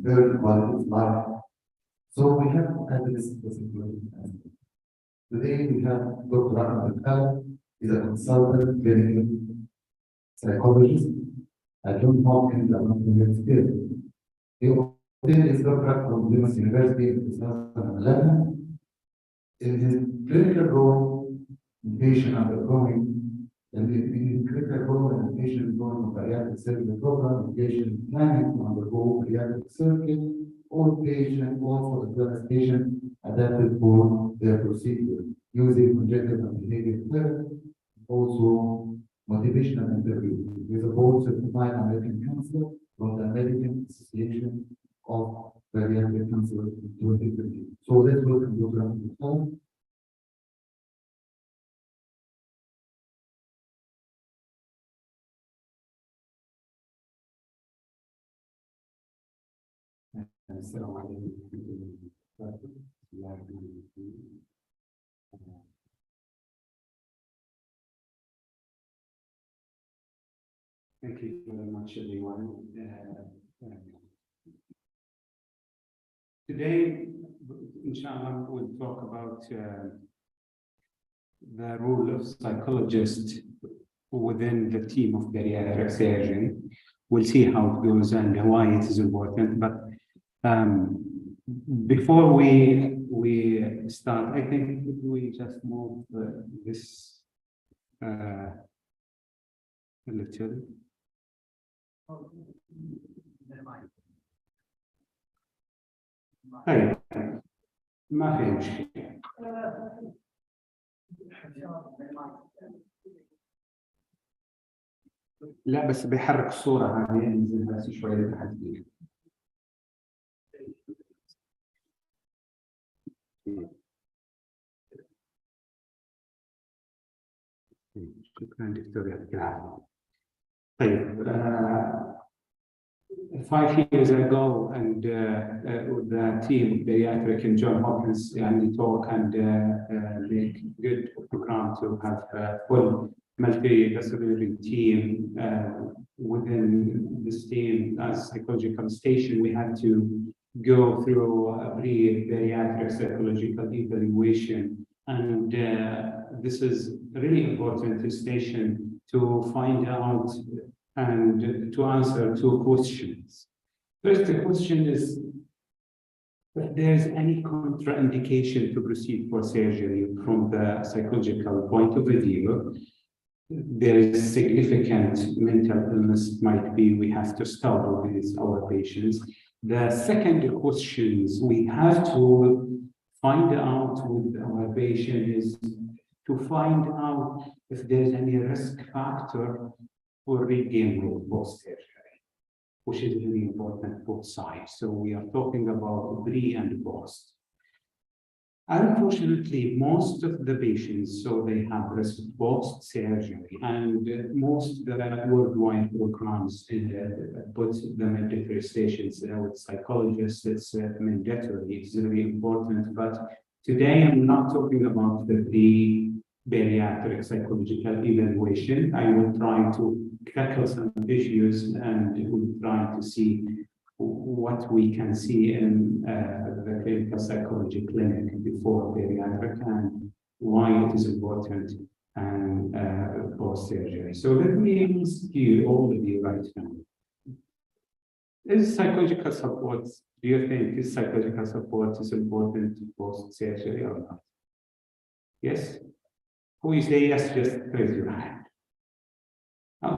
better quality of life. So we have to address the situation. Today we have Dr. Ahmed Al, is a consultant clinical psychologist at Johns Hopkins University. He obtained his doctorate from Dumas University in 2011. In his clinical role in patient undergoing in critical role in patient going to bariatric surgery program, patient planning to undergo bariatric surgery, or patient also as well as patient adapted for their procedure using cognitive and behavioral therapy, also motivational interview with a board certified American counselor from the American Association of Bariatric Counselors in 2015. So let's welcome Dr. Ahmed. السلام عليكم ورحمة الله وبركاته. Thank you very much, everyone. Today, inshallah, we'll talk about the role of psychologists within the team of bariatric surgery. We'll see how it goes and why it is important. But before we start, I think we just move this a little. طيب ما في مشكلة. لا بس بيحرك الصورة هذه ينزل بس شوية لتحت. شكرا دكتور يعطيك العافية. طيب 5 years ago and with the team of Bariatric in Johns Hopkins and talk and make good program to have a full multidisciplinary team within this team as psychological station. We had to go through a pre-bariatric psychological evaluation, and this is really important station to find out and to answer 2 questions. First question is if there is any contraindication to proceed for surgery from the psychological point of view. There is significant mental illness might be, we have to start with our patients. The second question is we have to find out with our patient is to find out if there's any risk factor for regain weight post-surgery, which is really important both sides. So we are talking about pre and post. Unfortunately, most of the patients, so they have risk post-surgery, and most of the worldwide programs put them in different stations. With psychologists, it's mandatory, it's very important. But today, I'm not talking about the bariatric psychological evaluation. I will try to tackle some issues and we'll try to see what we can see in the clinical psychology clinic before bariatric and why it is important and post-surgery. So let me ask you, all of you right now, is psychological support, do you think is psychological support is important post-surgery or not? Yes? Who you say yes, just raise your hand.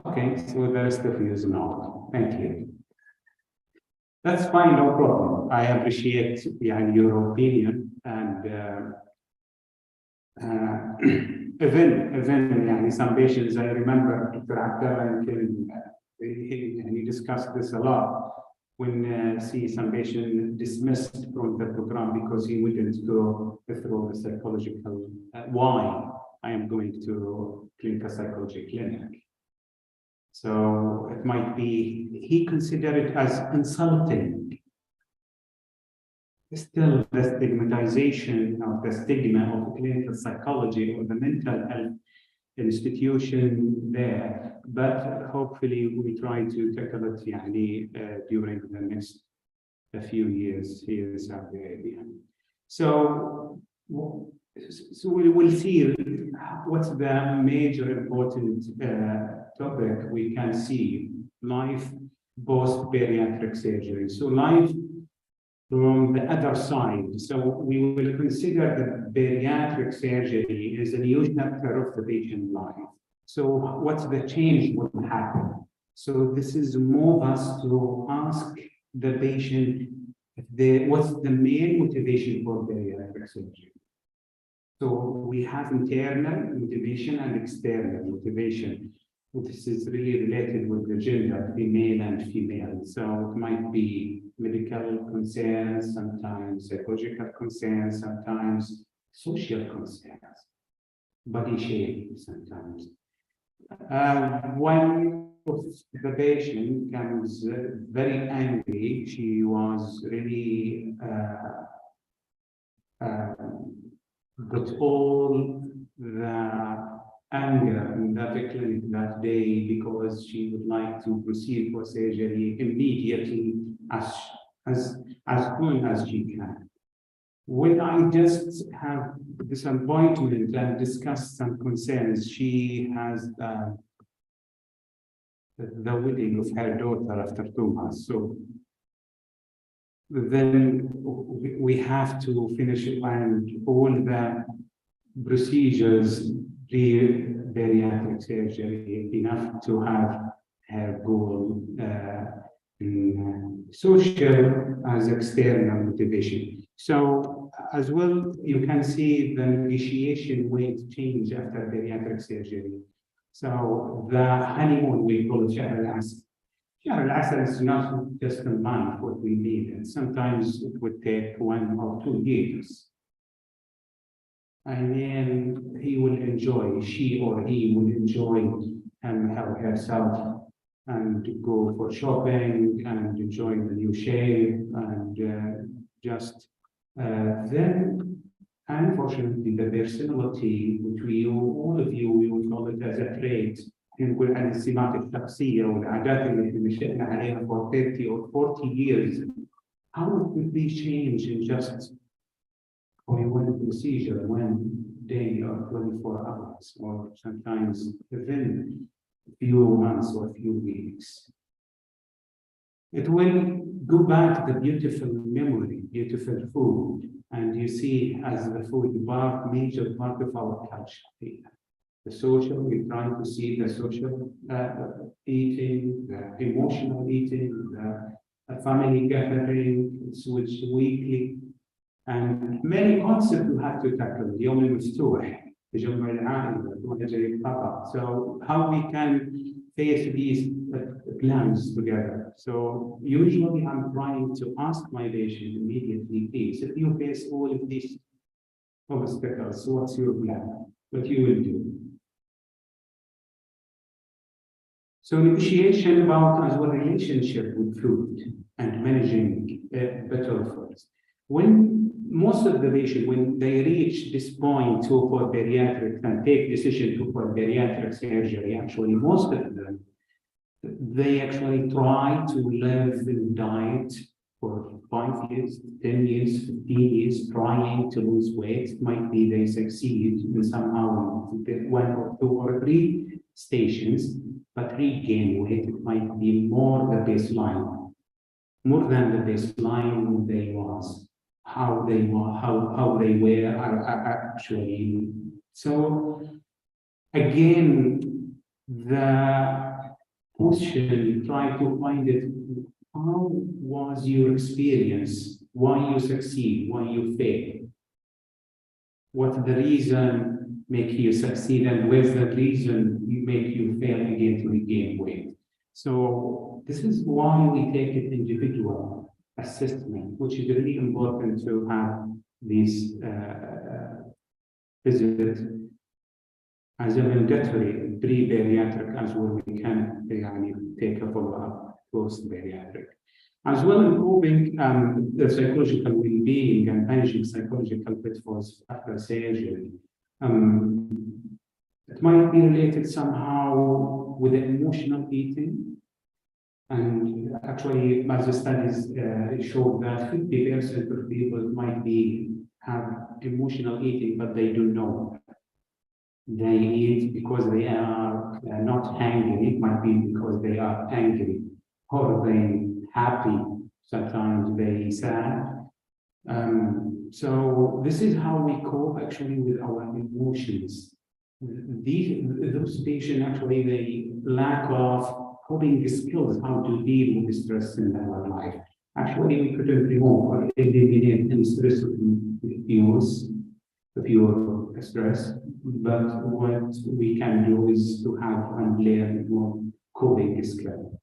Okay, so the rest of you is no. Thank you. That's fine, no problem. I appreciate your opinion and even some patients, I remember Dr. Abdullah he discussed this a lot when see some patient dismissed from the program because he wouldn't go through the psychological why I am going to clinical psychology clinic. So it might be, he considered it as insulting. Still, the stigmatization of the stigma of clinical psychology or the mental health institution there, but hopefully we try to tackle it during the next a few years here in Saudi Arabia. So we will see what's the major important topic we can see, life post-bariatric surgery. So life from the other side. So we will consider the bariatric surgery as a new chapter of the patient life. So what's the change will happen? So this is move us to ask the patient what's the main motivation for bariatric surgery. So we have internal motivation and external motivation. This is really related with the gender, female and female. So it might be medical concerns, sometimes psychological concerns, sometimes social concerns, body shape sometimes. One of the patient comes very angry. She was really got all the anger in that clinic that day because she would like to proceed for surgery immediately as soon as she can. When I just have this appointment and discuss some concerns, she has the wedding of her daughter after 2 months. So then we have to finish and all the procedures, bariatric surgery, enough to have her goal in social as external motivation. So as well, you can see the initiation weight change after bariatric surgery. So the honeymoon, we call it Shahr al-Asr. Shahr al-Asr is not just a month what we need, and sometimes it would take 1 or 2 years. And then he will enjoy, she or he will enjoy herself and go for shopping and enjoy the new shape and then, unfortunately, the personality which all of you, we will call it as a trait, نقول عن السمات الشخصية والعادات اللي نشأنا عليها for 30 or 40 years. How would we change in just one procedure, 1 day or 24 hours, or sometimes within a few months or a few weeks? It will go back to the beautiful memory, beautiful food, and you see as the food major part of our culture. The social, we try to see the social eating, the emotional eating, the family gathering, which weekly, and many concepts we have to tackle. اليوم المفتوح, تجمع العائلة, so how we can face these plans together. So usually I'm trying to ask my patient immediately, please, if you face all of these obstacles, what's your plan? What you will do? So negotiation about as well relationship with food and managing better first. When most of the patients, when they reach this point for bariatric and take decision for bariatric surgery, actually most of them, they actually try to live in diet for 5 years, 10 years, 15 years, trying to lose weight. It might be they succeed in somehow 1 or 2 or 3 stations, but regain weight, it might be more the baseline, more than the baseline they was, how they were actually. So again, the question, try to find it, how was your experience? Why you succeed? Why you fail? What's the reason make you succeed, and where's the reason make you fail again to regain weight? So this is why we take it individual assessment, which is really important to have this visit as a mandatory pre-bariatric as well. We can take a follow-up post-bariatric. As well, improving the psychological well-being and managing psychological pitfalls after surgery. It might be related somehow with the emotional eating. And actually, major studies show that 50% of people might have emotional eating, but they don't know. They eat because they are not angry. It might be because they are angry, or they happy. Sometimes they sad. So this is how we cope actually with our emotions. Those patients actually they lack of coping skills, how to deal with stress in our life. Actually, we couldn't remove or eliminate any stress of your stress, but what we can do is to have and learn more coping skills.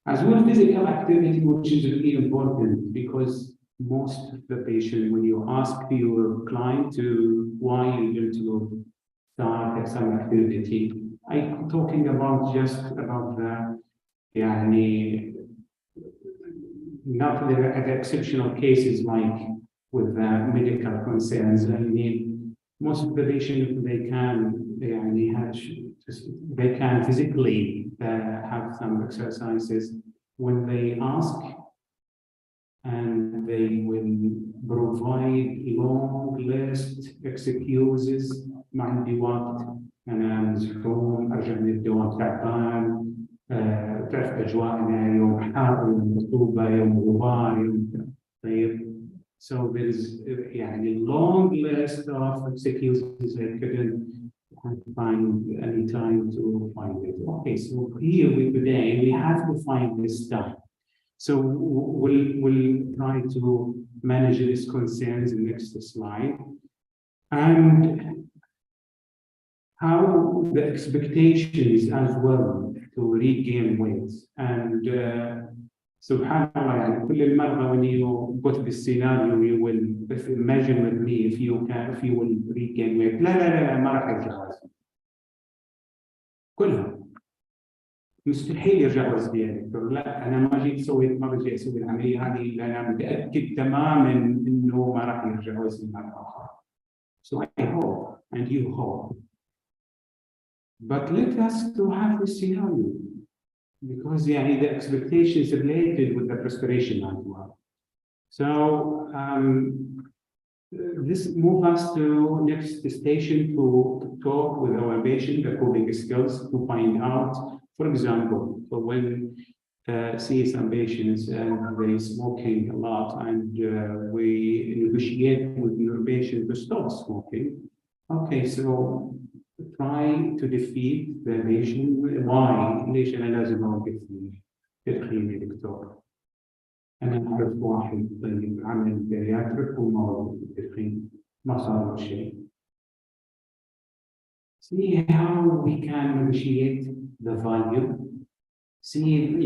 As well, physical activity, which is really important because most of the patient, when you ask your client to why you don't start some activity, I'm talking about just about the not the exceptional cases like with the medical concerns. I mean, most of the patients they can physically have some exercises when they ask, and they will provide long list excuses. ما عندي وقت، أنا مزحوم، أرجع من الدوام تعبان، تعرف أجواءنا يوم حار، يوم رطوبة، يوم غبار، يوم طيب. So there is a long list of excuses. I couldn't find any time to find it. Okay, so here today we have to find this time. So we'll try to manage these concerns in the next slide. And how the expectations as well to regain weight. And subhanAllah, يعني كل المرة when you go to this scenario, you will imagine with me if you will regain weight. لا ما راح يرجع وزن. كلها مستحيل يرجع وزني يا دكتور. لا أنا ما بجي أسوي العملية هذه إلا أنا متأكد تماما إنه ما راح يرجع وزني مرة أخرى. So I hope and you hope. But let us to have this scenario, because the expectations related with the respiration as well. So this moves us to next station to talk with our patient, the coping skills, to find out, for example, so when see some patients and they smoking a lot, and we negotiate with your patient to stop smoking. Okay, so try to defeat the patient. Why؟ ليش أنا لازم أوقف تدخين يا دكتور؟ أنا أعرف واحد طيب عمل بارياتريك وما وقف التدخين، ما صار له شيء. See how we can negotiate the value. See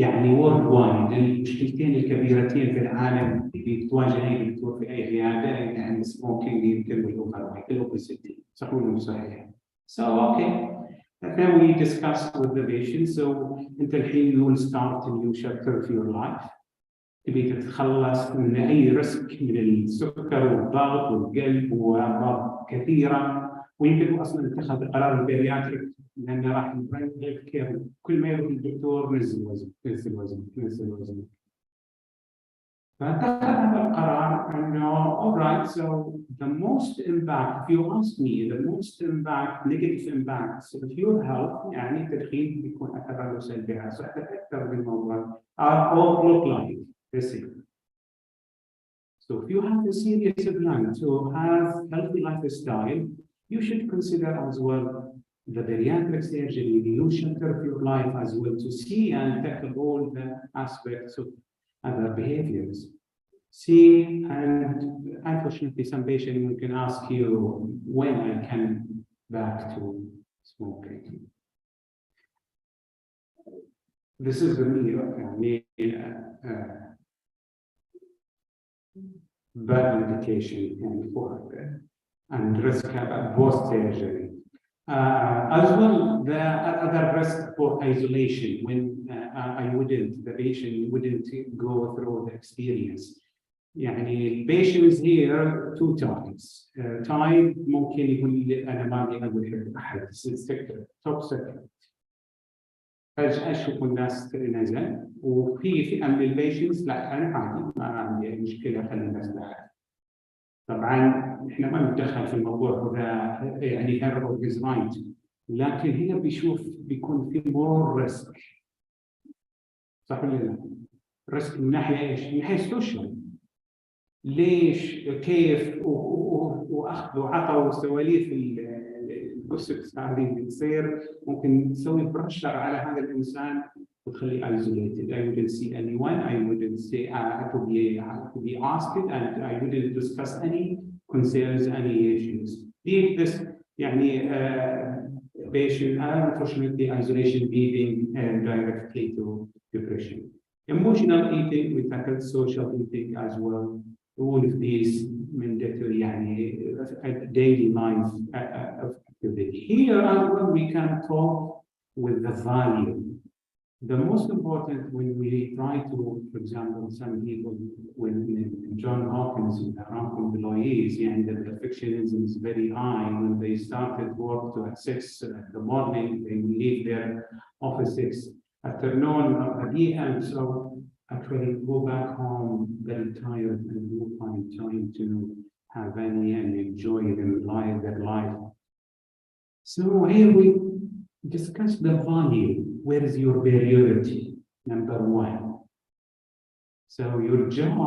worldwide المشكلتين الكبيرتين في العالم اللي بتواجه أي دكتور في أي عيادة السموكينج يمكن والأوبيسيتي، صح ولا مش صحيح؟ So okay, then we discuss with the patient. So أنت الحين you will start a new chapter of your life. تبي تتخلص من أي ريسك من السكر والضغط والقلب وأمراض كثيرة، ويمكن أصلاً اتخذ قرار البارياتريك لأنه راح يبرد كير كل ما يروح الدكتور نزل وزن. فاتخذ هذا القرار إنه all right, so the most impact, if you ask me, the most impact, negative impact of your health التدخين بيكون أثره سلبي على صحتك أكثر من الموضوع all look like this. So if you have a serious plan to have healthy lifestyle, you should consider as well the bariatric surgery, the new chapter of your life as well, to see and tackle all the aspects of other behaviors. See, and unfortunately, some patient can ask you when I can back to smoking. This is the bad medication and risk post-surgery. As well, the other risk for isolation, when the patient wouldn't go through the experience. the patient is here 2 times. Time ممكن يقول لي أنا ما أبي أقول أحد sector, top sector. فجأة يشوفوا الناس نزل، وفي فئة من البيشنتس لا أنا عادي ما عندي مشكلة خلي الناس لها. طبعا احنا ما نتدخل في الموضوع هذا يعني her or his right، لكن هنا بيكون في more risk، صح ولا لا؟ ريسك من ناحية ايش؟ من ناحية السوشيال. ليش؟ كيف؟ واخذ وعطى وسواليف الجوسبس هذه بتصير ممكن تسوي برشر على هذا الانسان وتخليه isolated. I wouldn't see anyone. I wouldn't say I have to be asked and I wouldn't discuss any concerns, any issues. This يعني patient unfortunately isolation leading directly to depression. Emotional eating, we tackled social eating as well. All of these mandatory يعني daily life activity. Here as well we can talk with the value. The most important when we try to, for example, some people when John Hopkins around employees and the perfectionism is very high. When they started work at 6 in the morning, they leave their office 6 afternoon or PM. So actually go back home very tired and no find time to have any and enjoy their life. So here we discuss the value. Where is your priority? Number one. So your job,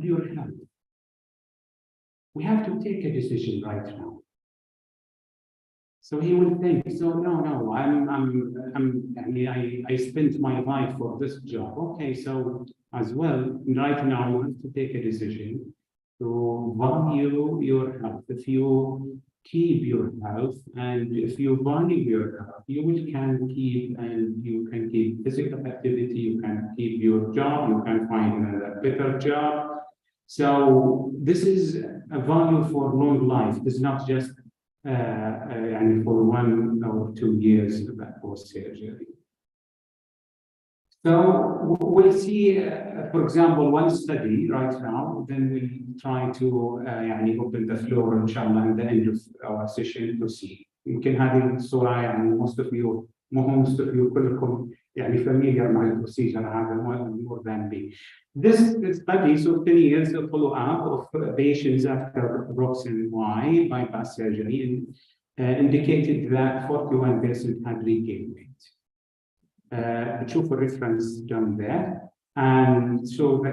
your health. We have to take a decision right now. So he will think, so no, I spent my life for this job. Okay, so as well, right now you have to take a decision to value your health. If you keep your health and if you value your health, you can keep physical activity, you can keep your job, you can find a better job. So this is a value for long life. It's not just for 1 or 2 years post surgery. So we'll see, for example, one study right now, then we'll try to open the floor inshallah at the end of our session to see. يمكن هذه الصورة يعني most of you كلكم يعني familiar مع البروسيجر هذا more than me. This study, so 10 years of follow-up of patients after Roxanne Y bypass surgery indicated that 41% had regained weight. بتشوف الريفرنس down there, and so the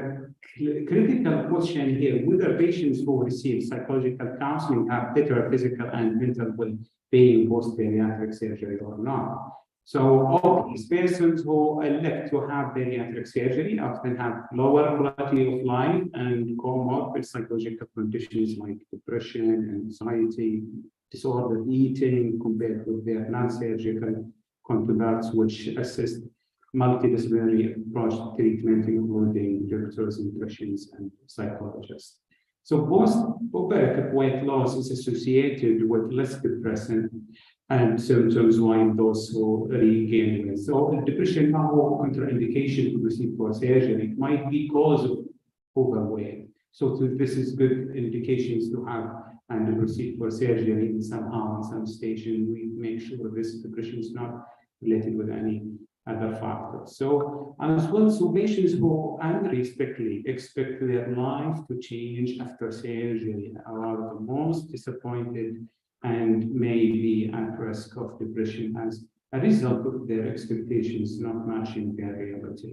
critical question here: whether patients who receive psychological counseling have better physical and mental well-being post-bariatric surgery or not. So all these persons who elect to have bariatric surgery often have lower quality of life and comorbid psychological conditions like depression, anxiety, disordered eating compared with their non-surgical counterparts, which assist multidisciplinary approach to treatment, including doctors, nutritionists, and psychologists. So post-operative weight loss is associated with less depression and symptoms like those who regain weight. So depression now contraindication to receive for surgery might be cause of overweight. So this is good indications to have and proceed for surgery somehow in some station. We make sure this depression is not related with any other factors. So as well, so patients who unrealistically expect their life to change after surgery are the most disappointed and may be at risk of depression as a result of their expectations not matching their reality,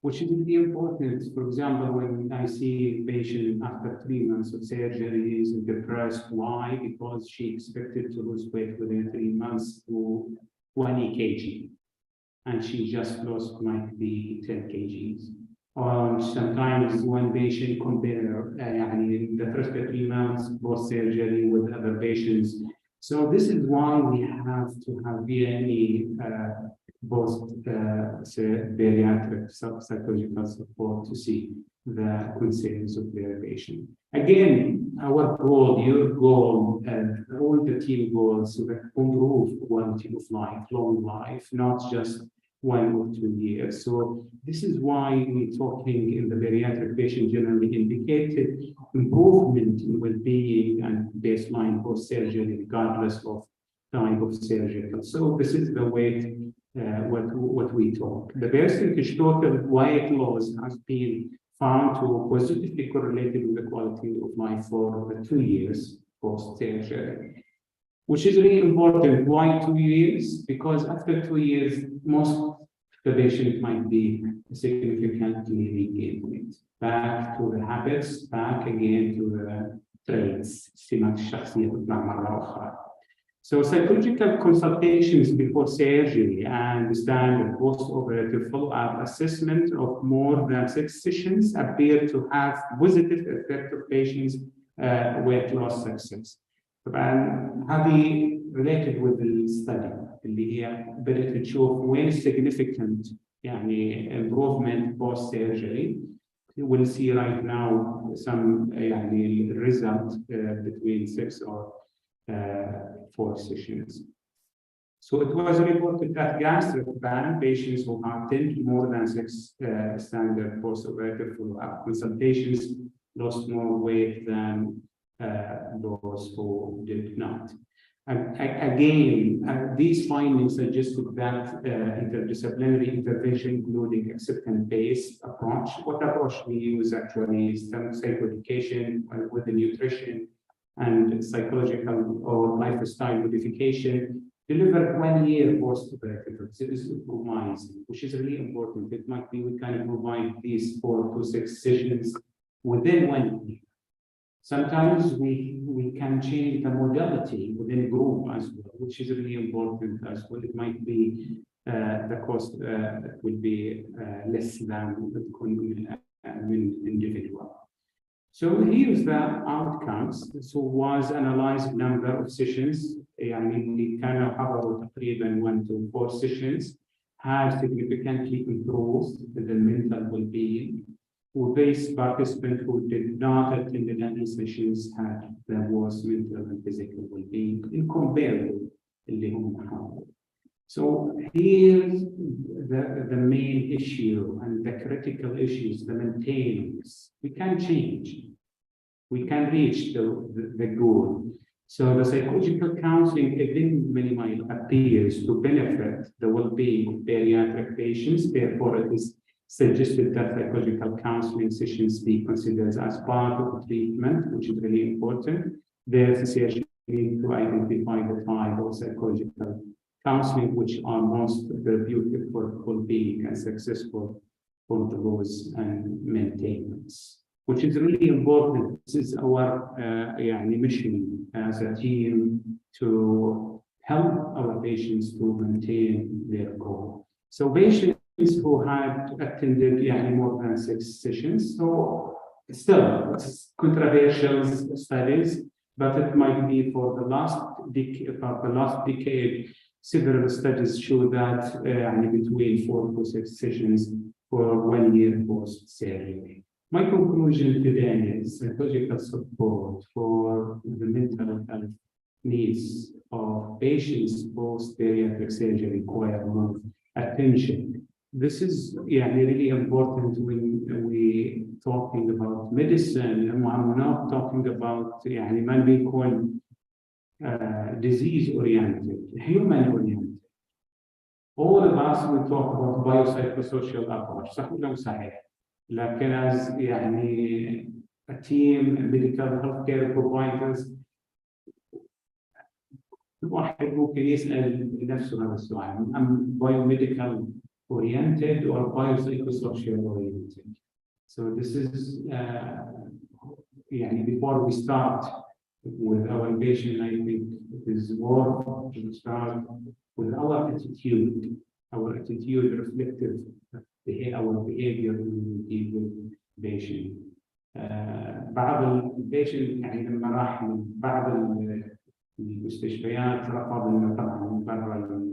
which is really important. For example, when I see a patient after 3 months of surgery is depressed, why? Because she expected to lose weight within 3 months to 20 kg, and she just lost might be 10 kgs. Or sometimes one patient compare in the first 3 months post-surgery with other patients. So this is why we have to have any post-bariatric psychological support to see the concerns of their patient. Again, our goal, your goal, all the team goals to improve quality of life, long life, not just 1 or 2 years. So this is why we're talking in the bariatric patient generally indicated improvement in well-being and baseline post-surgery, regardless of type of surgical. So this is the way what we talk. The percentage total weight loss has been found to positively correlated with the quality of life for the 2 years post-surgery, which is really important. Why 2 years? Because after 2 years, most of the patient might be significantly regained back to the habits, back again to the traits. So psychological consultations before surgery and standard post-operative follow-up assessment of more than 6 sessions appear to have positive effect of patients' weight loss success. And هذه related with the study اللي هي بدأت تشوف وين significant يعني improvement post surgery. We'll see right now some يعني result between 6 or 4 sessions. So it was reported that gastric band patients who attended more than 6 standard post-operative follow-up consultations lost more weight than those who did not. And again, these findings suggested that interdisciplinary intervention, including acceptance-based approach. What approach we use actually is psychoeducation with the nutrition and psychological or lifestyle modification, delivered 1 year post-operative. This is promising, which is really important. It might be we can provide these 4 to 6 sessions within 1 year. Sometimes we can change the modality within a group as well, which is really important as well. It might be the cost will be less than an individual. So here's the outcomes. So was analyzed number of sessions. يعني كانوا حضروا تقريبا 1 to 4 sessions, have significantly improved the mental well-being. These participants who did not attend any sessions had the worst mental and physical well-being in comparison اللي هم حضروا. So here's the main issue and the critical issues, the maintenance. We can change. We can reach the goal. So the psychological counseling again minimally appears to benefit the well-being of bariatric patients. Therefore, it is suggested that psychological counseling sessions be considered as part of the treatment, which is really important. There's essentially to identify the type of psychological counseling which are most therapeutic for well-being and successful controls and maintenance, which is really important. This is our mission as a team to help our patients to maintain their goal. So patients who had attended more than 6 sessions, so still it's controversial studies, but it might be for the last decade. Several studies show that between 4 to 6 sessions for 1 year post-surgery. My conclusion today is psychological support for the mental health needs of patients post-bariatric surgery require more attention. This is really important when we talking about medicine, and we're not talking about ما بيكون disease-oriented, human-oriented. All of us we talk about biopsychosocial approach. صح ولا مش صحيح؟ لكن as a team medical healthcare providers الواحد ممكن يسأل نفسه هذا السؤال: am biomedical oriented or biopsychosocial oriented? So this is before we start with our patient, I think it is worth to start with our attitude reflective our behavior when we deal with patient. بعض البيشنت لما راح من بعض المستشفيات رفض انه طبعا من برا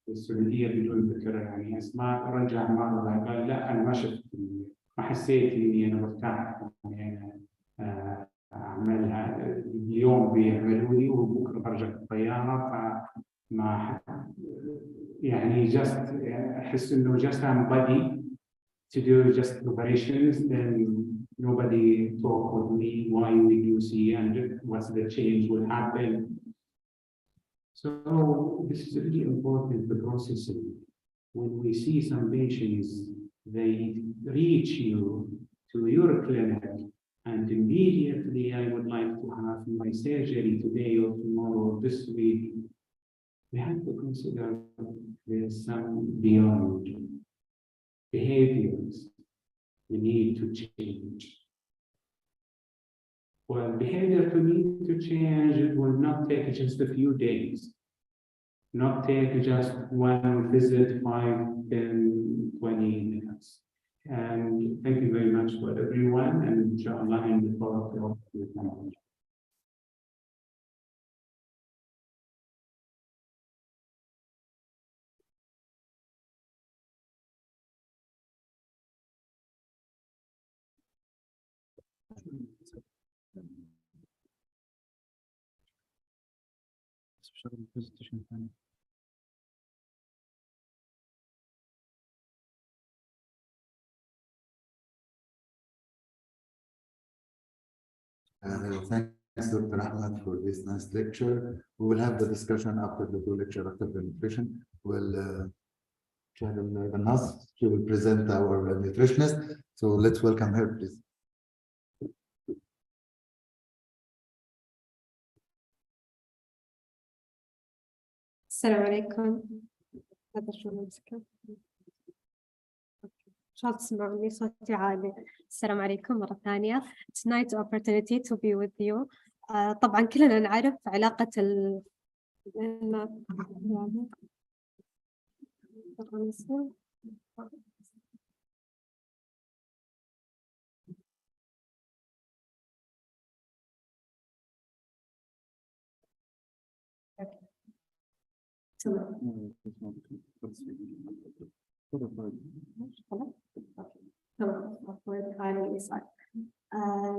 السعوديه بدون ذكر اسماء، رجع مره قال لا انا ما شفت، ما حسيت اني انا مرتاح اعملها، اليوم بيعملوا لي وبكره برجع الطياره، فما just احس انه just I'm body to do just operations, then nobody talk with me why did you see and what's the change will happen. So this is really important, the processing. When we see some patients, they reach you to your clinic, and immediately I would like to have my surgery today or tomorrow or this week. We have to consider there's some beyond behaviors we need to change. Well, behavior to need to change, it will not take just a few days, not take just one visit, 5, 10, 20 minutes. And thank you very much for everyone, and inshallah, in the talk of your time. Thanks, Dr. Ahmed, for this nice lecture. We will have the discussion after the two lecture, after the nutrition. We'll she will present our nutritionist. So let's welcome her, please. السلام عليكم. هذا شو نمسكه؟ شو تسمعوني صوتي عالي. السلام عليكم مرة ثانية. It's nice opportunity to be with you. طبعا كلنا نعرف علاقة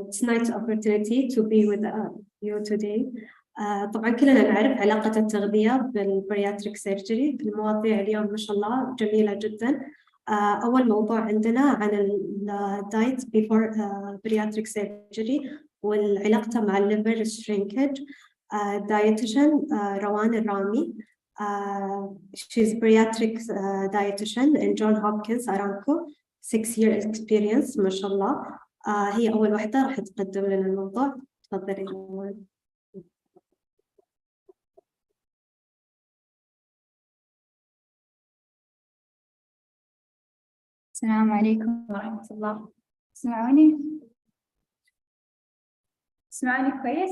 It's nice opportunity to be with you today. طبعا كلنا نعرف علاقة التغذية بالبرياتريك سيرجري. المواضيع اليوم ما شاء الله جميلة جدا. أول موضوع عندنا عن الدايت before bariatric surgery والعلاقة مع الليفر shrinkage. dietitian روان الرامي. She's bariatric dietitian in John Hopkins Aramco, 6 years experience ما شاء الله. هي أول واحدة راح تقدم لنا الموضوع. تفضلي روان. السلام عليكم ورحمة الله. تسمعوني كويس؟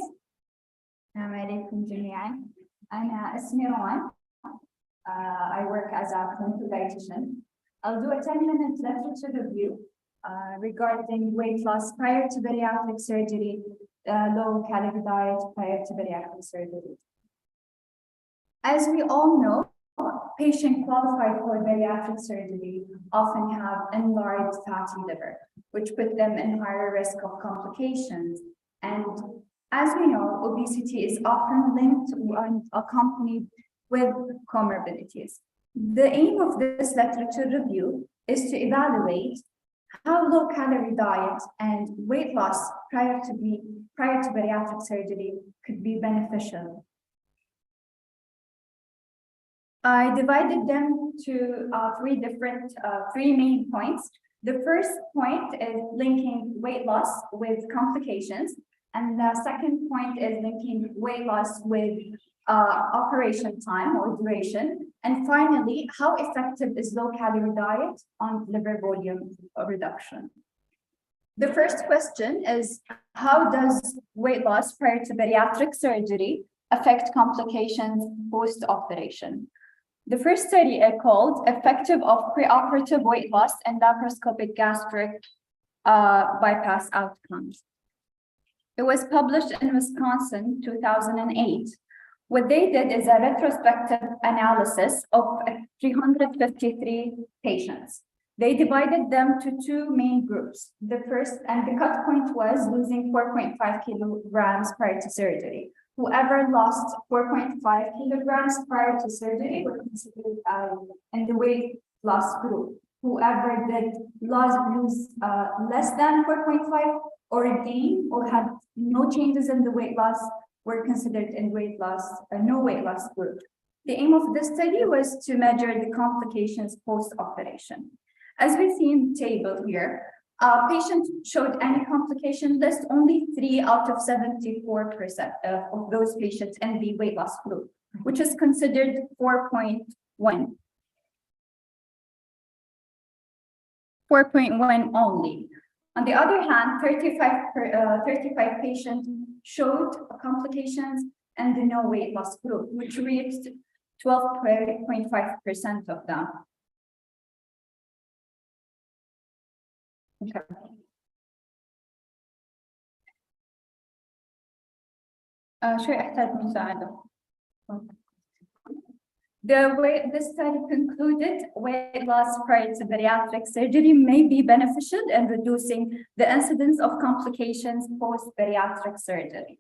السلام عليكم جميعا. أنا اسمي روان. I work as a clinical dietitian. I'll do a 10-minute literature review regarding weight loss prior to bariatric surgery, low-calorie diet prior to bariatric surgery. As we all know, patients qualified for bariatric surgery often have enlarged fatty liver, which put them in higher risk of complications. And as we know, obesity is often linked and accompanied with comorbidities. The aim of this literature review is to evaluate how low-calorie diet and weight loss prior to bariatric surgery could be beneficial. I divided them to three main points. The first point is linking weight loss with complications, and the second point is linking weight loss with operation time or duration, and finally, how effective is low-calorie diet on liver volume reduction. The first question is, how does weight loss prior to bariatric surgery affect complications post-operation? The first study called Effective of Preoperative Weight Loss and Laparoscopic Gastric Bypass Outcomes. It was published in Wisconsin, 2008. What they did is a retrospective analysis of 353 patients. They divided them to two main groups. The first, and the cut point was losing 4.5 kilograms prior to surgery. Whoever lost 4.5 kilograms prior to surgery was considered in the weight loss group. Whoever did lose less than 4.5 or gain or had no changes in the weight loss were considered in weight loss, no weight loss group. The aim of this study was to measure the complications post-operation. As we see in the table here, patients showed any complication list, only 3 out of 74% of those patients in the weight loss group, which is considered 4.1. 4.1 only. On the other hand, 35 patients showed complications in the no weight loss group, which reached 12.5% of them. Okay. شوي أحتاج مساعدة. This study concluded weight loss prior to bariatric surgery may be beneficial in reducing the incidence of complications post-bariatric surgery.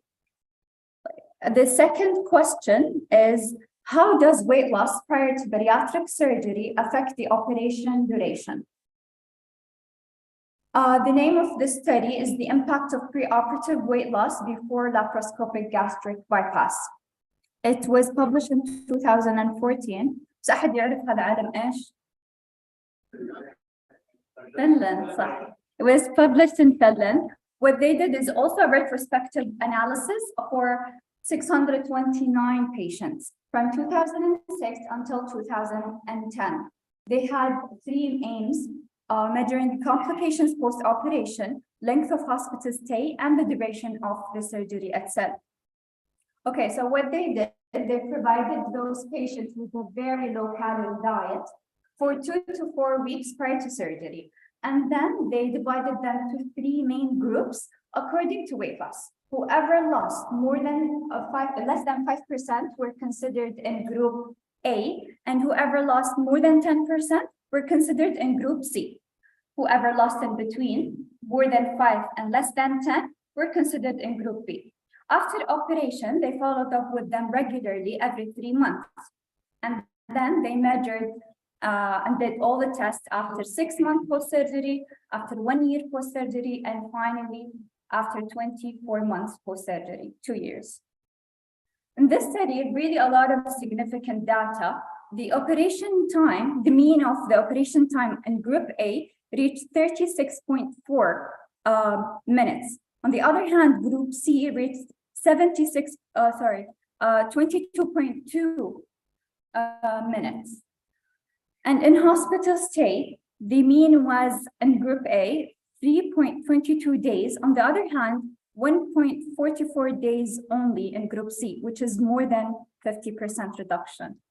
The second question is, how does weight loss prior to bariatric surgery affect the operation duration? The name of this study is the impact of preoperative weight loss before laparoscopic gastric bypass. It was published in 2014. بس أحد يعرف هذا عالم إيش؟ Finland, صح. It was published in Finland. What they did is also a retrospective analysis for 629 patients from 2006 until 2010. They had 3 aims, measuring complications post-operation, length of hospital stay, and the duration of the surgery itself. Okay, so what they did, they provided those patients with a very low-calorie diet for 2 to 4 weeks prior to surgery. And then they divided them to 3 main groups according to weight loss. Whoever lost less than 5% were considered in group A, and whoever lost more than 10% were considered in group C. Whoever lost in between, more than 5 and less than 10, were considered in group B. After operation, they followed up with them regularly every 3 months. And then they measured and did all the tests after 6 months post-surgery, after 1 year post-surgery, and finally, after 24 months post-surgery, 2 years. In this study, really a lot of significant data. The operation time, the mean of the operation time in group A reached 36.4 minutes. On the other hand, group C reached 22.2 minutes. And in hospital stay, the mean was in group A 3.22 days. On the other hand, 1.44 days only in group C, which is more than 50% reduction.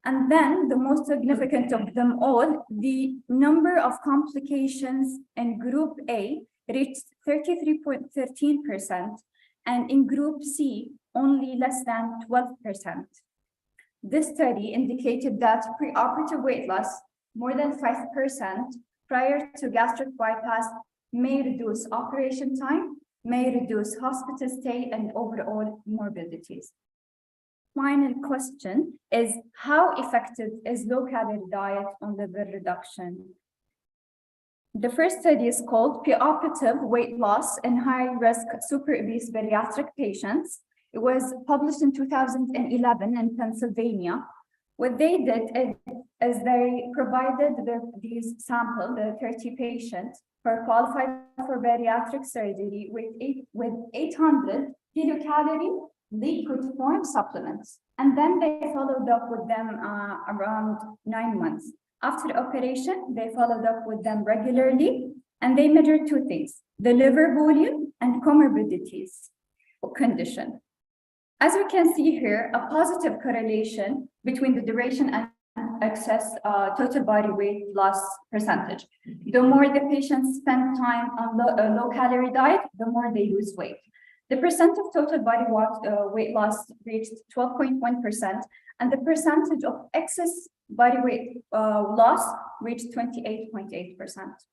And then the most significant of them all, the number of complications in group A reached 33.13%, and in group C, only less than 12%. This study indicated that preoperative weight loss, more than 5% prior to gastric bypass, may reduce operation time, may reduce hospital stay, and overall morbidities. Final question is, how effective is low-calorie diet on liver reduction? The first study is called Preoperative Weight Loss in High-Risk Super Obese Bariatric Patients. It was published in 2011 in Pennsylvania. What they did is they provided these sample, the 30 patients, who are qualified for bariatric surgery with 800 kilocalorie liquid form supplements. And then they followed up with them around 9 months. After operation, they followed up with them regularly, and they measured 2 things, the liver volume and comorbidities condition. As we can see here, a positive correlation between the duration and excess total body weight loss percentage. The more the patients spend time on low-calorie diet, the more they lose weight. The percent of total body weight loss reached 12.1%, and the percentage of excess body weight loss reached 28.8%.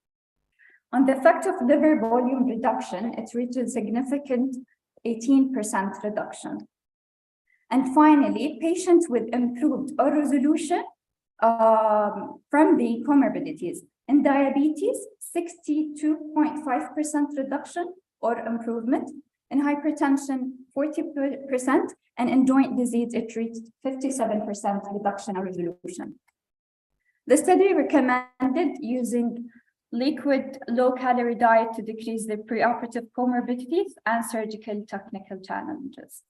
On the effect of liver volume reduction, it reached a significant 18% reduction. And finally, patients with improved or resolution from the comorbidities. In diabetes, 62.5% reduction or improvement. In hypertension, 40%, and in joint disease, it reached 57% reduction or resolution. The study recommended using liquid low-calorie diet to decrease the preoperative comorbidities and surgical technical challenges.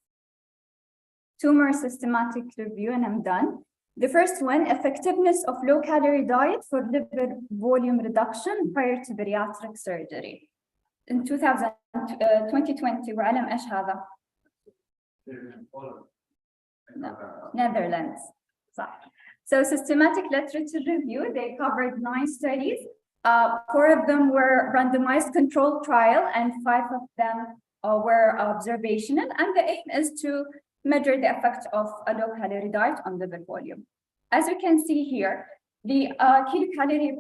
Two more systematic review, and I'm done. The first one, effectiveness of low-calorie diet for liver volume reduction prior to bariatric surgery. In 2020, وعلم إيش هذا؟ Netherlands. So systematic literature review, they covered 9 studies. 4 of them were randomized controlled trial and 5 of them were observational. And the aim is to measure the effect of a low-calorie diet on liver volume. As you can see here, the kilocalorie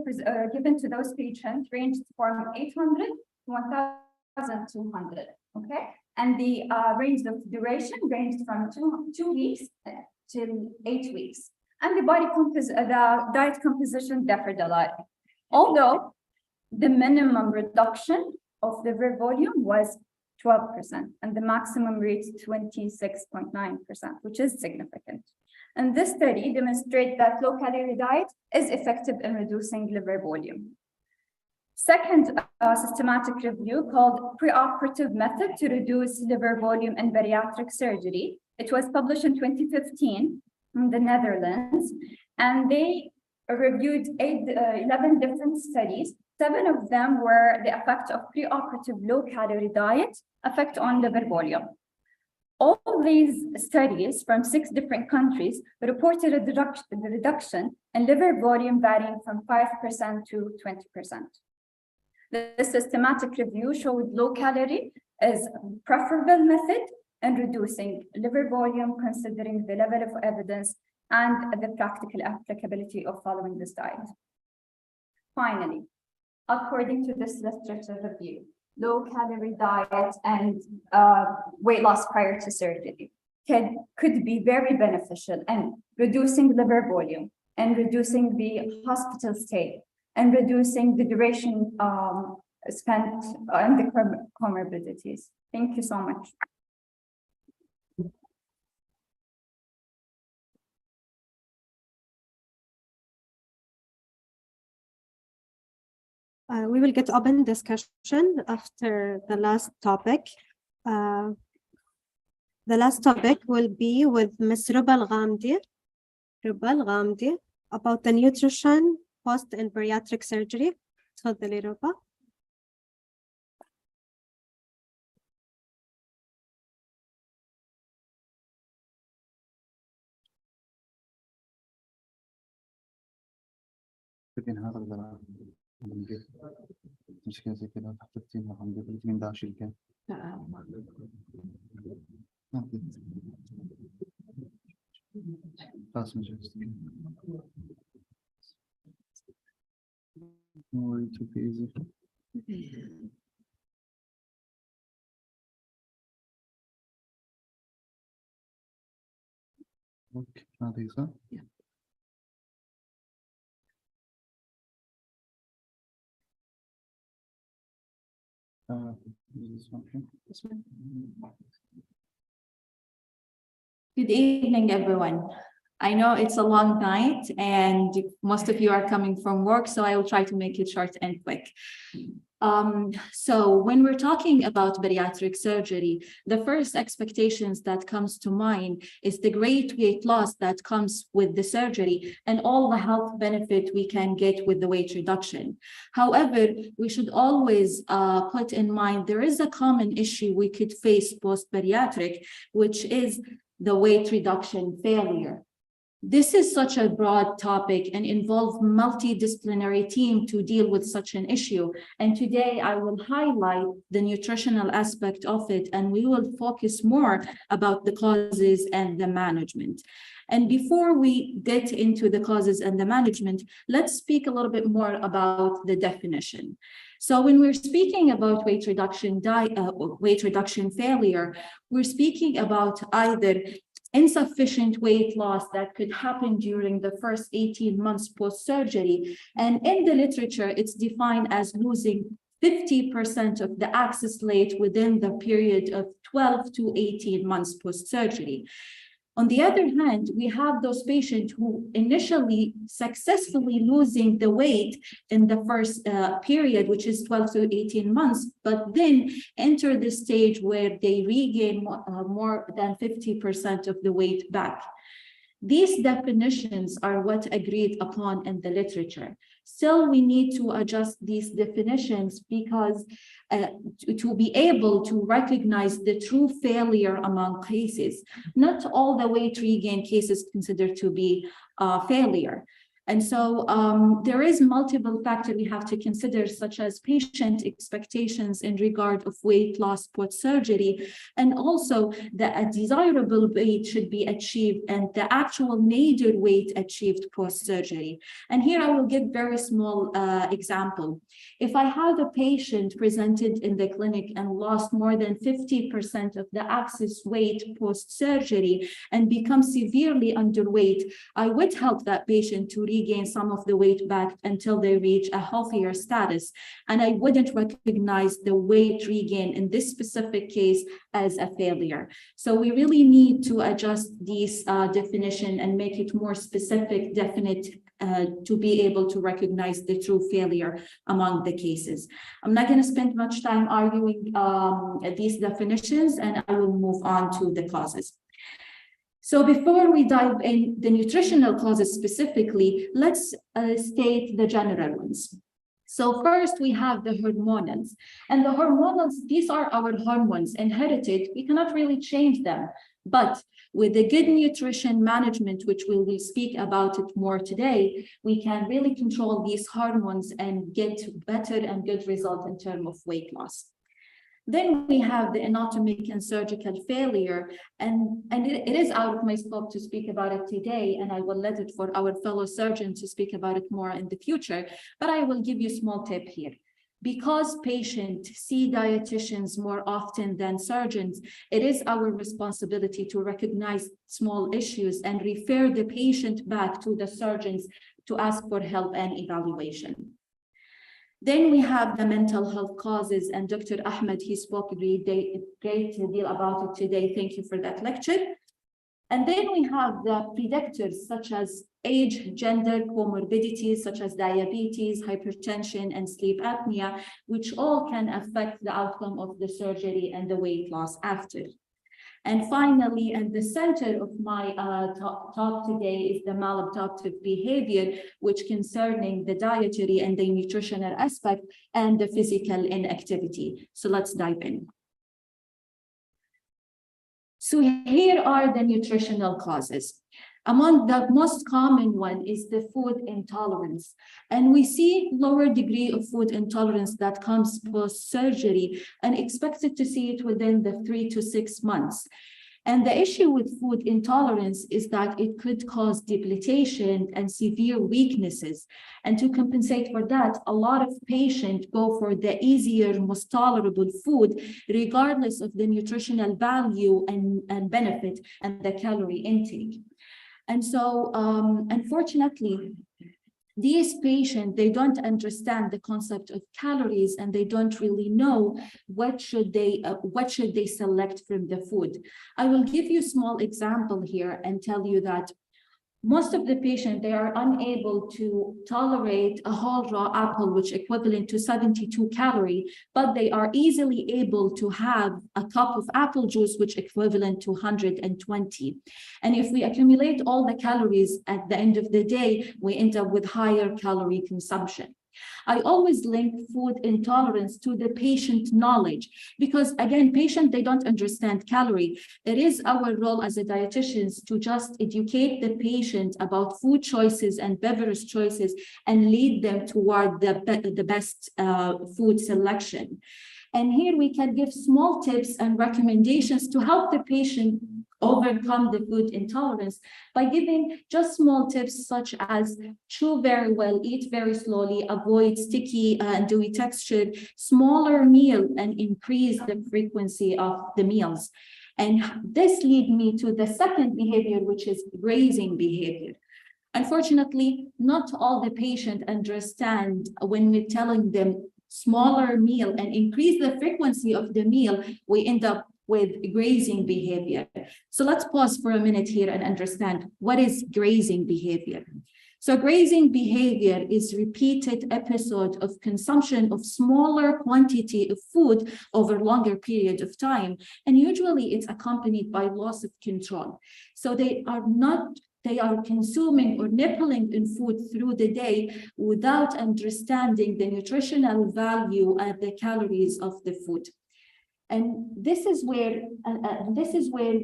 given to those patients ranged from 800 to 1,200, okay? And the range of duration ranged from 2 weeks till 8 weeks. And the diet composition differed a lot. Although the minimum reduction of liver volume was 12%, and the maximum reached 26.9%, which is significant. And this study demonstrates that low-calorie diet is effective in reducing liver volume. Second systematic review called preoperative method to reduce liver volume in bariatric surgery. It was published in 2015 in the Netherlands, and they reviewed 11 different studies. 7 of them were the effect of preoperative low-calorie diet effect on liver volume. All these studies from 6 different countries reported a reduction in liver volume varying from 5% to 20%. The systematic review showed low-calorie is a preferable method in reducing liver volume, considering the level of evidence and the practical applicability of following this diet. Finally, according to this literature review, low-calorie diet and weight loss prior to surgery could be very beneficial in reducing liver volume and reducing the hospital stay and reducing the duration spent on the comorbidities. Thank you so much. We will get open discussion after the last topic. The last topic will be with Ms. Ruba Al-Ghamdi about the nutrition post in bariatric surgery. تفضلي ربا. مشكلة زي كده حطيتي رقم قبل من داش الكام خلاص مجلس اوكي هذه صح؟ Good evening, everyone. I know it's a long night and most of you are coming from work, so I will try to make it short and quick. So when we're talking about bariatric surgery, the first expectations that comes to mind is the great weight loss that comes with the surgery and all the health benefit we can get with the weight reduction. However, we should always put in mind there is a common issue we could face post-bariatric, which is the weight reduction failure. This is such a broad topic and involves multidisciplinary team to deal with such an issue. And today I will highlight the nutritional aspect of it, and we will focus more about the causes and the management. And before we get into the causes and the management, let's speak a little bit more about the definition. So when we're speaking about weight reduction failure, we're speaking about either insufficient weight loss that could happen during the first 18 months post-surgery. And in the literature, it's defined as losing 50% of the access rate within the period of 12 to 18 months post-surgery. On the other hand, we have those patients who initially successfully losing the weight in the first period, which is 12 to 18 months, but then enter the stage where they regain more than 50% of the weight back. These definitions are what agreed upon in the literature. Still, we need to adjust these definitions because to be able to recognize the true failure among cases. Not all the weight regain cases considered to be failure. And so there is multiple factors we have to consider, such as patient expectations in regard of weight loss post-surgery, and also that a desirable weight should be achieved and the actual needed weight achieved post-surgery. And here I will give very small example. If I have a patient presented in the clinic and lost more than 50% of the excess weight post-surgery and become severely underweight, I would help that patient to regain some of the weight back until they reach a healthier status. And I wouldn't recognize the weight regain in this specific case as a failure. So we really need to adjust these definition and make it more specific, definite, to be able to recognize the true failure among the cases. I'm not going to spend much time arguing these definitions, and I will move on to the causes. So before we dive in the nutritional causes specifically, let's state the general ones. So first we have the hormonals, and the hormonals, these are our hormones inherited. We cannot really change them, but with the good nutrition management, which we will speak about it more today, we can really control these hormones and get better and good results in terms of weight loss. Then we have the anatomic and surgical failure, and it is out of my scope to speak about it today, and I will let it for our fellow surgeons to speak about it more in the future, but I will give you a small tip here. Because patients see dietitians more often than surgeons, it is our responsibility to recognize small issues and refer the patient back to the surgeons to ask for help and evaluation. Then we have the mental health causes, and Dr. Ahmed, he spoke a great deal about it today. Thank you for that lecture. And then we have the predictors such as age, gender, comorbidities such as diabetes, hypertension, and sleep apnea, which all can affect the outcome of the surgery and the weight loss after. And finally, at the center of my talk today is the maladaptive behavior, which concerning the dietary and the nutritional aspect and the physical inactivity. So let's dive in. So here are the nutritional causes. Among the most common one is the food intolerance. And we see lower degree of food intolerance that comes post-surgery and expected to see it within the 3 to 6 months. And the issue with food intolerance is that it could cause debilitation and severe weaknesses. And to compensate for that, a lot of patients go for the easier, most tolerable food, regardless of the nutritional value and benefit and the calorie intake. And so, unfortunately, these patients, they don't understand the concept of calories, and they don't really know what should they select from the food. I will give you a small example here and tell you that most of the patients, they are unable to tolerate a whole raw apple, which equivalent to 72 calories, but they are easily able to have a cup of apple juice, which equivalent to 120. And if we accumulate all the calories at the end of the day, we end up with higher calorie consumption. I always link food intolerance to the patient knowledge, because again, patient, they don't understand calorie. It is our role as a dietitians to just educate the patient about food choices and beverage choices and lead them toward the best food selection. And here we can give small tips and recommendations to help the patient overcome the food intolerance by giving just small tips such as chew very well, eat very slowly, avoid sticky and dewy texture, smaller meal, and increase the frequency of the meals. And this leads me to the second behavior, which is grazing behavior. Unfortunately, not all the patients understand when we're telling them smaller meal and increase the frequency of the meal, we end up with grazing behavior. So let's pause for a minute here and understand what is grazing behavior. So grazing behavior is repeated episode of consumption of smaller quantity of food over longer period of time. And usually it's accompanied by loss of control. So they are consuming or nibbling in food through the day without understanding the nutritional value and the calories of the food. And this is where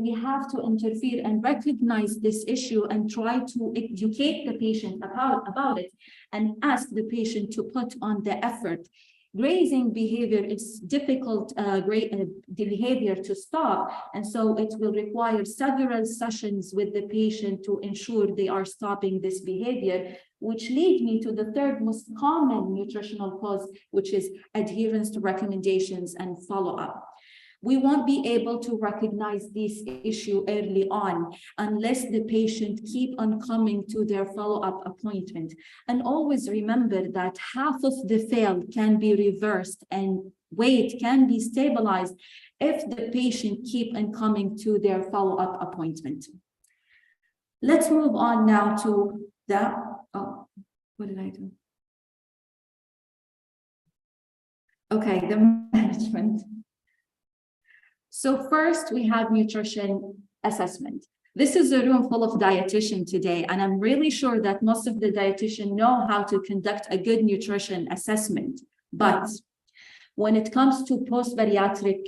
we have to interfere and recognize this issue and try to educate the patient about it and ask the patient to put on the effort. Grazing behavior is difficult behavior to stop, and so it will require several sessions with the patient to ensure they are stopping this behavior, which lead me to the third most common nutritional cause, which is adherence to recommendations and follow-up. We won't be able to recognize this issue early on unless the patient keep on coming to their follow-up appointment. And always remember that half of the fail can be reversed and weight can be stabilized if the patient keep on coming to their follow-up appointment. Let's move on now to the, what did I do? Okay, the management. So first we have nutrition assessment. This is a room full of dietitians today, and I'm really sure that most of the dietitians know how to conduct a good nutrition assessment. But when it comes to post-bariatric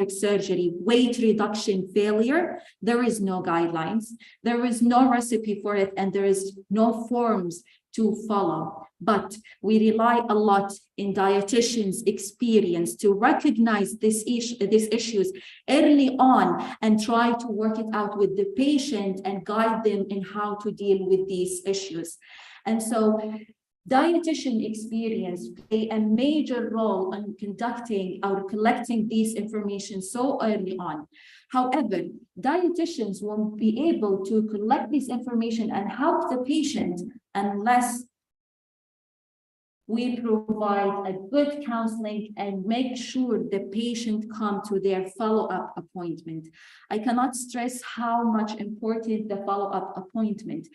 surgery, weight reduction failure, there is no guidelines, there is no recipe for it, and there is no forms to follow. But we rely a lot in dietitians' experience to recognize these issues early on and try to work it out with the patient and guide them in how to deal with these issues. And so dietitian experience play a major role in conducting or collecting this information so early on. However, dietitians won't be able to collect this information and help the patient unless we provide a good counseling and make sure the patient come to their follow-up appointment. I cannot stress how much important the follow-up appointment.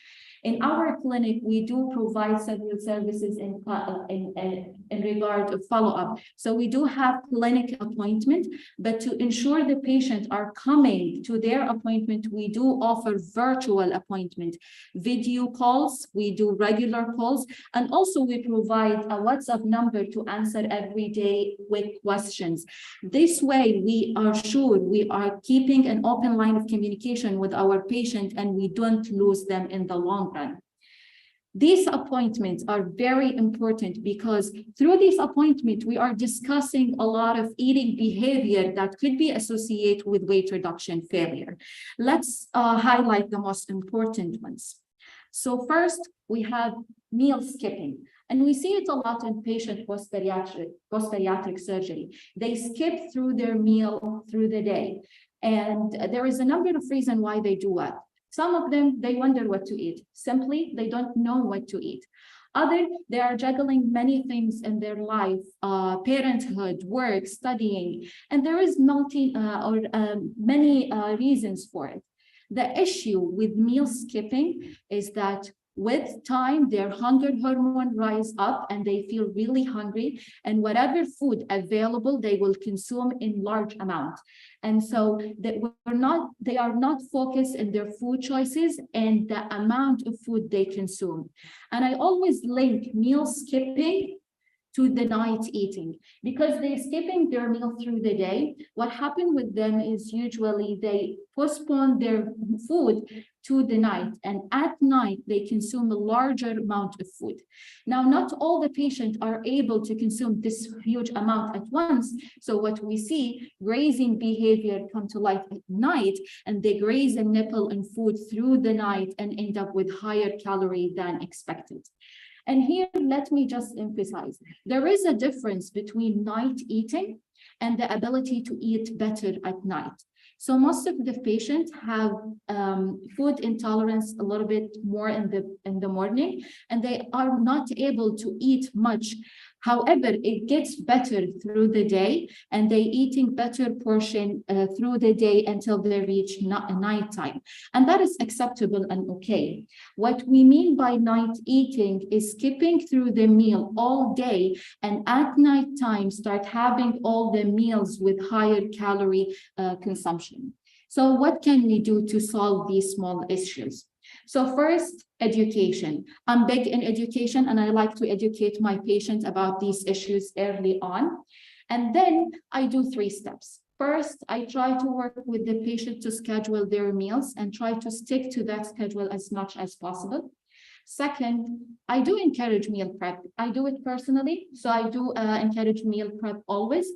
In our clinic, we do provide several services in regard to follow-up. So we do have clinic appointment, but to ensure the patient are coming to their appointment, we do offer virtual appointment, video calls, we do regular calls, and also we provide a WhatsApp number to answer every day with questions. This way, we are sure we are keeping an open line of communication with our patient and we don't lose them in the long run. These appointments are very important because through this appointment, we are discussing a lot of eating behavior that could be associated with weight reduction failure. Let's highlight the most important ones. So first, we have meal skipping. And we see it a lot in patient post-bariatric surgery. They skip through their meal through the day. And there is a number of reasons why they do that. Some of them, they wonder what to eat. Simply, they don't know what to eat. Other, they are juggling many things in their life, parenthood, work, studying, and there is many reasons for it. The issue with meal skipping is that with time, their hunger hormone rise up and they feel really hungry, and whatever food available, they will consume in large amounts. And so they are not focused in their food choices and the amount of food they consume. And I always link meal skipping to the night eating, because they're skipping their meal through the day. What happened with them is usually they postpone their food to the night, and at night they consume a larger amount of food. Now, not all the patients are able to consume this huge amount at once. So what we see, grazing behavior come to light at night, and they graze and nibble on food through the night and end up with higher calorie than expected. And here, let me just emphasize, there is a difference between night eating and the ability to eat better at night. So most of the patients have food intolerance a little bit more in the morning, and they are not able to eat much. However, it gets better through the day, and they eating better portion through the day until they reach nighttime. And that is acceptable and okay. What we mean by night eating is skipping through the meal all day, and at night time start having all the meals with higher calorie consumption. So what can we do to solve these small issues? So first, education. I'm big in education, and I like to educate my patients about these issues early on. And then I do 3 steps. First, I try to work with the patient to schedule their meals and try to stick to that schedule as much as possible. Second, I do encourage meal prep. I do it personally, so I do encourage meal prep always,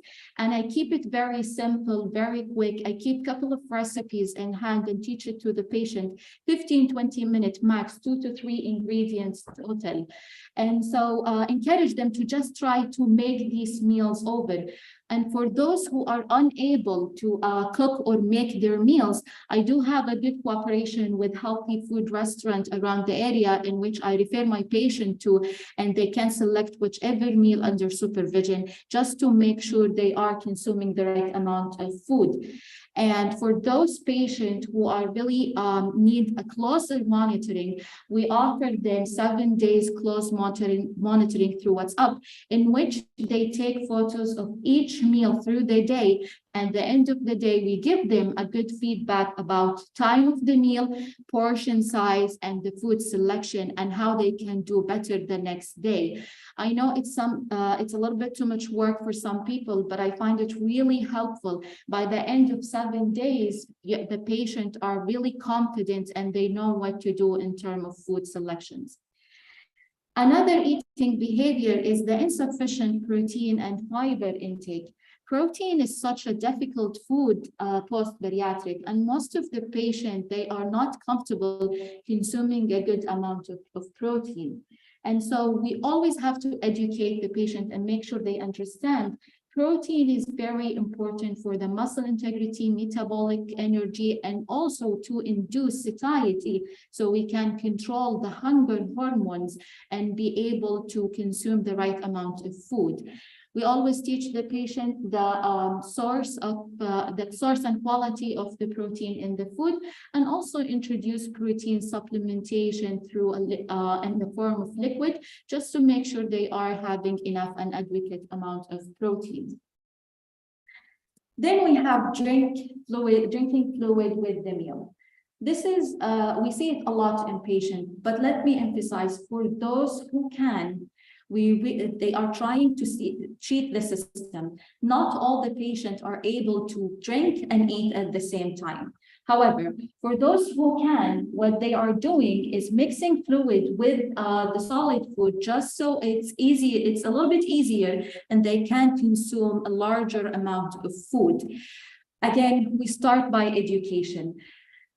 and I keep it very simple, very quick. I keep a couple of recipes in hand and teach it to the patient, 15-20 minutes max, 2 to 3 ingredients total. And so encourage them to just try to make these meals over. And for those who are unable to cook or make their meals, I do have a good cooperation with healthy food restaurant around the area in which I refer my patient to, and they can select whichever meal under supervision just to make sure they are consuming the right amount of food. And for those patients who are really need a closer monitoring, we offer them 7 days close monitoring through WhatsApp, in which they take photos of each meal through the day. And at the end of the day, we give them a good feedback about time of the meal, portion size, and the food selection, and how they can do better the next day. I know it's a little bit too much work for some people, but I find it really helpful. By the end of 7 days, the patient are really confident and they know what to do in terms of food selections. Another eating behavior is the insufficient protein and fiber intake. Protein is such a difficult food post-bariatric, and most of the patients, they are not comfortable consuming a good amount of protein. And so we always have to educate the patient and make sure they understand protein is very important for the muscle integrity, metabolic energy, and also to induce satiety, so we can control the hunger hormones and be able to consume the right amount of food. We always teach the patient the source and quality of the protein in the food, and also introduce protein supplementation through in the form of liquid, just to make sure they are having enough and adequate amount of protein. Then we have drinking fluid with the meal. This is, we see it a lot in patients, but let me emphasize, for those who can, they are trying to cheat the system. Not all the patients are able to drink and eat at the same time. However, for those who can, what they are doing is mixing fluid with the solid food, just so it's a little bit easier, and they can consume a larger amount of food. Again, we start by education.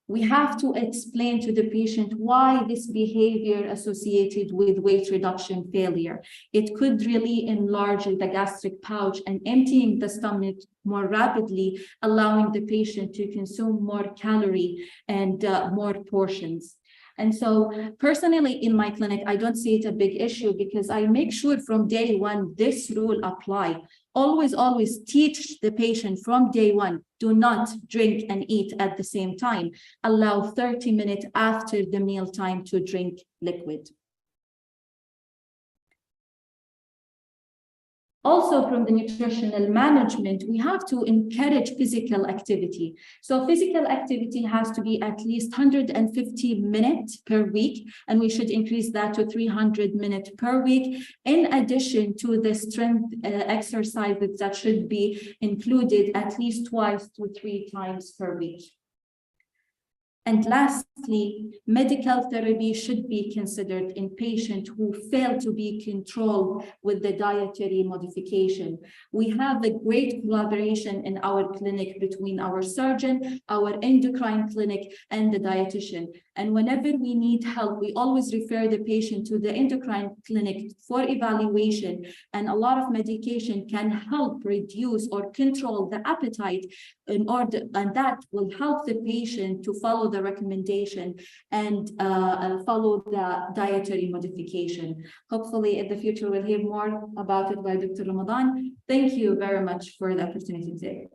We have to explain to the patient why this behavior associated with weight reduction failure. It could really enlarge the gastric pouch and emptying the stomach more rapidly, allowing the patient to consume more calorie and more portions. And so personally in my clinic, I don't see it a big issue, because I make sure from day one this rule apply. Always teach the patient from day one, do not drink and eat at the same time. Allow 30 minutes after the meal time to drink liquid. Also, from the nutritional management, we have to encourage physical activity. So physical activity has to be at least 150 minutes per week, and we should increase that to 300 minutes per week, in addition to the strength exercises that should be included at least 2 to 3 times per week. And lastly, medical therapy should be considered in patients who fail to be controlled with the dietary modification. We have a great collaboration in our clinic between our surgeon, our endocrine clinic, and the dietitian. And whenever we need help, we always refer the patient to the endocrine clinic for evaluation. And a lot of medication can help reduce or control the appetite in order, and that will help the patient to follow the recommendation and follow the dietary modification. Hopefully in the future, we'll hear more about it by Dr. Ramadan. Thank you very much for the opportunity today.